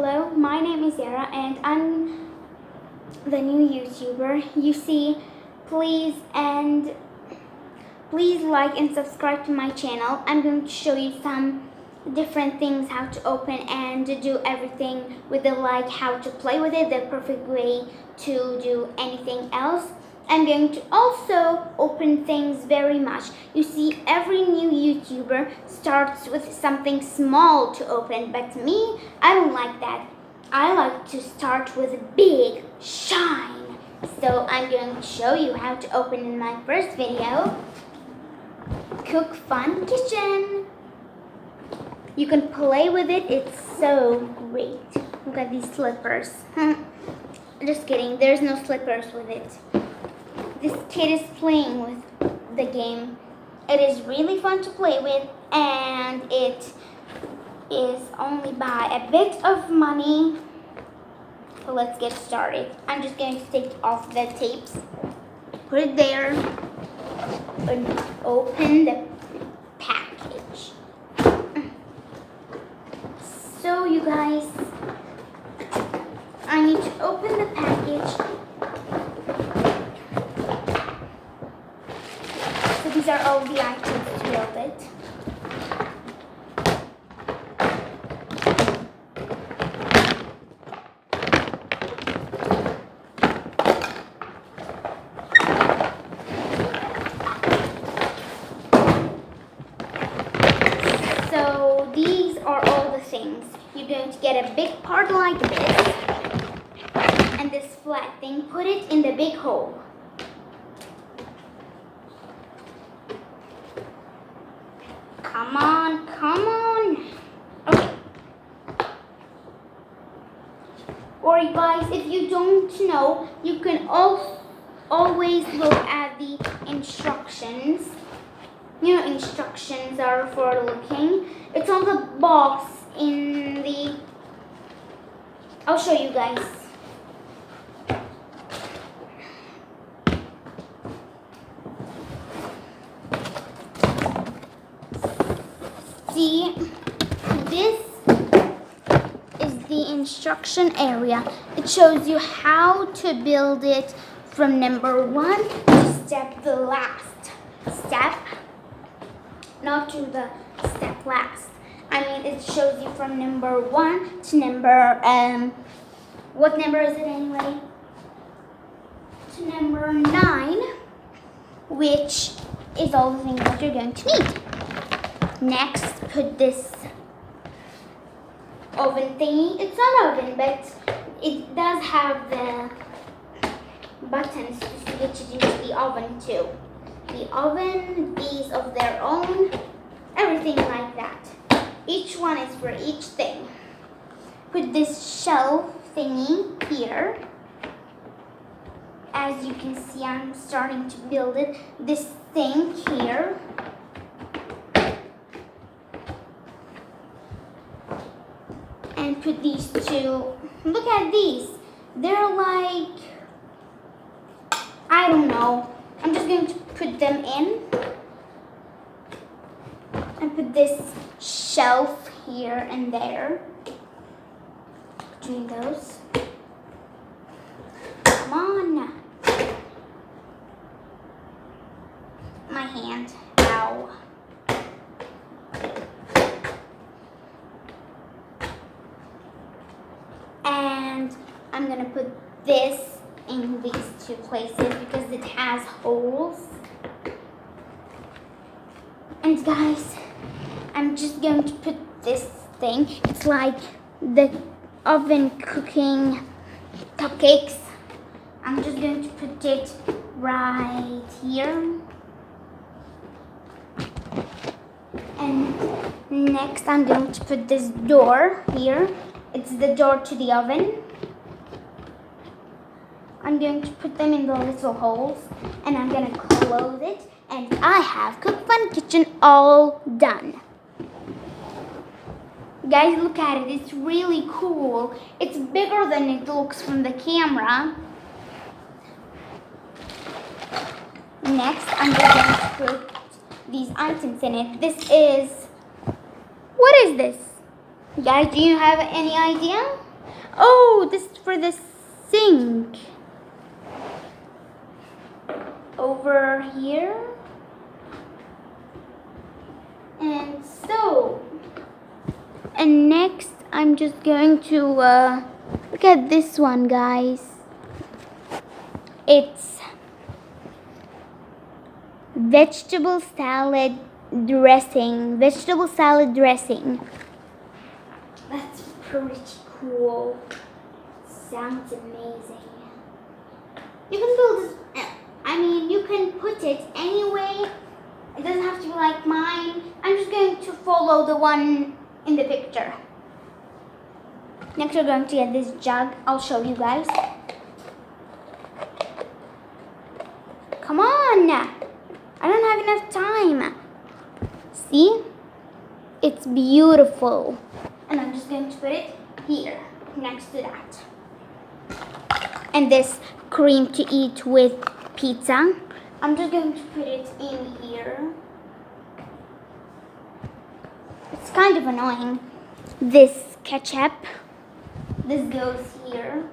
Hello, my name is Yara and I'm the new YouTuber. You see, please like and subscribe to my channel. I'm going to show you some different things, how to open and to do everything with it, like how to play with it, the perfect way to do anything else. I'm going to also open things very much. You see, every new YouTuber starts with something small to open, but me, I don't like that. I like to start with a big shine. So I'm going to show you how to open in my first video. Cook Fun Kitchen. You can play with it, it's so great. Look at these slippers. Just kidding, there's no slippers with it. This kid is playing with the game. It is really fun to play with, and it is only by a bit of money. So let's get started. I'm just going to take off the tapes, put it there, and open the package. So you guys, I need to open the package. So these are all the items to build it. So these are all the things. You're going to get a big part like this, and this flat thing, put it in the big hole. Come on, come on. Okay. Or you guys, if you don't know, you can always look at the instructions. You know, instructions are for looking. It's on the box in the... I'll show you guys. See, this is the instruction area. It shows you how to build it from number 1 to the last step. Not to the step last. I mean, it shows you from number 1 to number, what number is it anyway? To number 9, which is all the things that you're going to need. Next, put this oven thingy. It's not oven, but it does have the buttons to switch it into the oven too. The oven, these of their own, everything like that. Each one is for each thing. Put this shelf thingy here. As you can see, I'm starting to build it. This thing here. And put these two. Look at these. They're like, I don't know. I'm just going to put them in. And put this shelf here and there. Between those. Come on. My hand. Ow. And I'm gonna put this in these two places because it has holes. And guys, I'm just going to put this thing. It's like the oven cooking cupcakes. I'm just going to put it right here. And next I'm going to put this door here. It's the door to the oven. I'm going to put them in the little holes and I'm going to close it, and I have Cook Fun Kitchen all done. Guys, look at it. It's really cool. It's bigger than it looks from the camera. Next, I'm going to put these items in it. This is, what is this? Guys, do you have any idea? Oh, this is for the sink. Over here. And so. And next, I'm just going to look at this one, guys. It's vegetable salad dressing. Vegetable salad dressing. That's pretty cool. Sounds amazing. You can build this, you can put it anyway. It doesn't have to be like mine. I'm just going to follow the one in the picture. Next, we're going to get this jug. I'll show you guys. Come on. I don't have enough time. See? It's beautiful. And I'm just going to put it here, next to that. And this cream to eat with pizza. I'm just going to put it in here. It's kind of annoying. This ketchup. This goes here.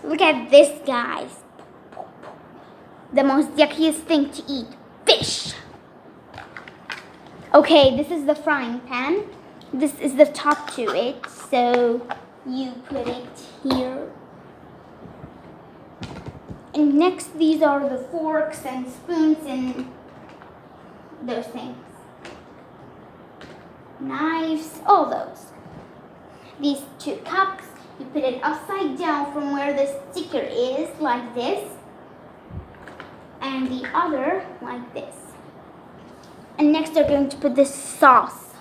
Look at this, guys. The most yuckiest thing to eat. Fish. Okay, this is the frying pan. This is the top to it. So you put it here. And next, these are the forks and spoons and those things. Knives, all those. These 2 cups, you put it upside down from where the sticker is, like this. And the other, like this. And next, they're going to put this sauce.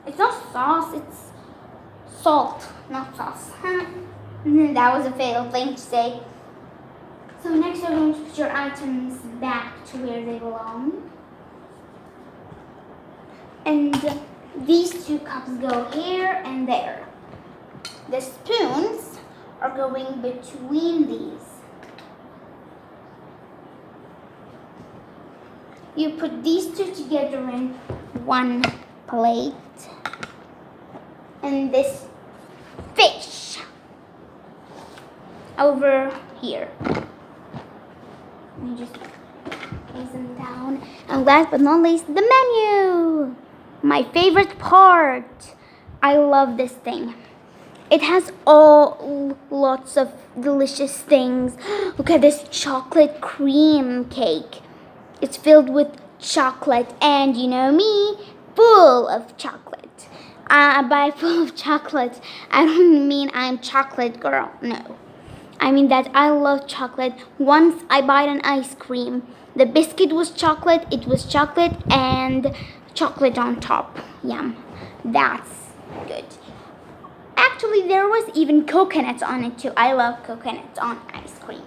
It's not sauce, it's salt, not sauce. That was a fatal thing to say. So next, you're going to put your items back to where they belong. And these 2 cups go here and there. The spoons are going between these. You put these 2 together in one plate. And this fish over here. Let me just place them down. And last but not least, the menu. My favorite part. I love this thing. It has lots of delicious things. Look at this chocolate cream cake. It's filled with chocolate, and you know me, full of chocolate. By full of chocolate, I don't mean I'm chocolate girl, no. I mean that I love chocolate. Once I bought an ice cream. The biscuit was chocolate, it was chocolate, and chocolate on top. Yum, that's good. Actually, there was even coconuts on it too. I love coconuts on ice creams.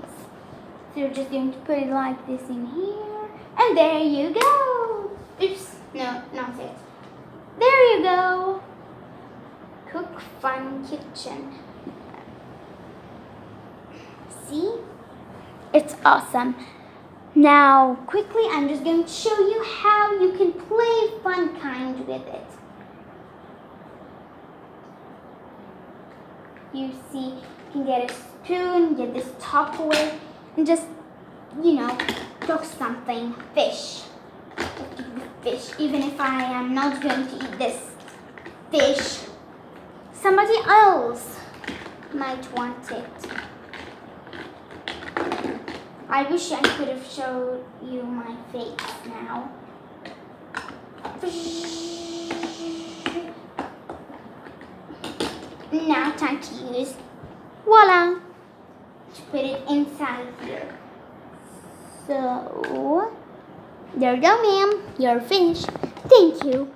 So you're just going to put it like this in here. And there you go. Oops, no, not it. There you go. Cook Fun Kitchen. See? It's awesome. Now, quickly, I'm just going to show you how you can play fun kind with it. You see, you can get a spoon, get this Tupperware, and just, cook something. Fish. Fish. Even if I am not going to eat this fish, somebody else might want it. I wish I could have showed you my face now. Now time to use, voila, to put it inside here. So, there you go, ma'am, your fish. Thank you.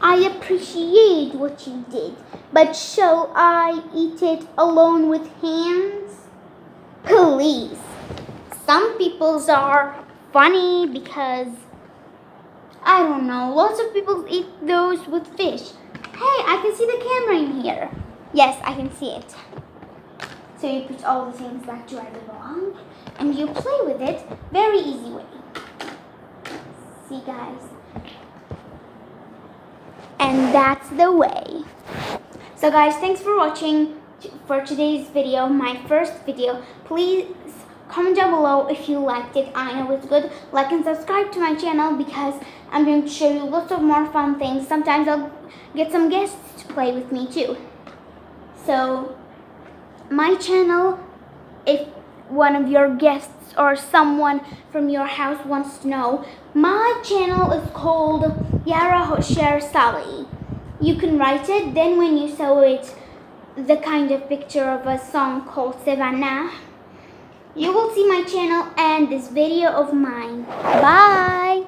I appreciate what you did, but shall I eat it alone with hands? Please. Some people's are funny because, I don't know, lots of people eat those with fish. Hey, I can see the camera in here. Yes, I can see it. So you put all the things back to where they belong, and you play with it very easy way. See, guys? And that's the way. So guys, thanks for watching for today's video, my first video. Please comment down below if you liked it. I know it's good. Like and subscribe to my channel because I'm going to show you lots of more fun things. Sometimes I'll get some guests to play with me too. So my channel, if one of your guests or someone from your house wants to know, my channel is called Yara, Hoshyar, Sally. You can write it, then when you saw it, the kind of picture of a song called Savannah, you will see my channel and this video of mine. Bye!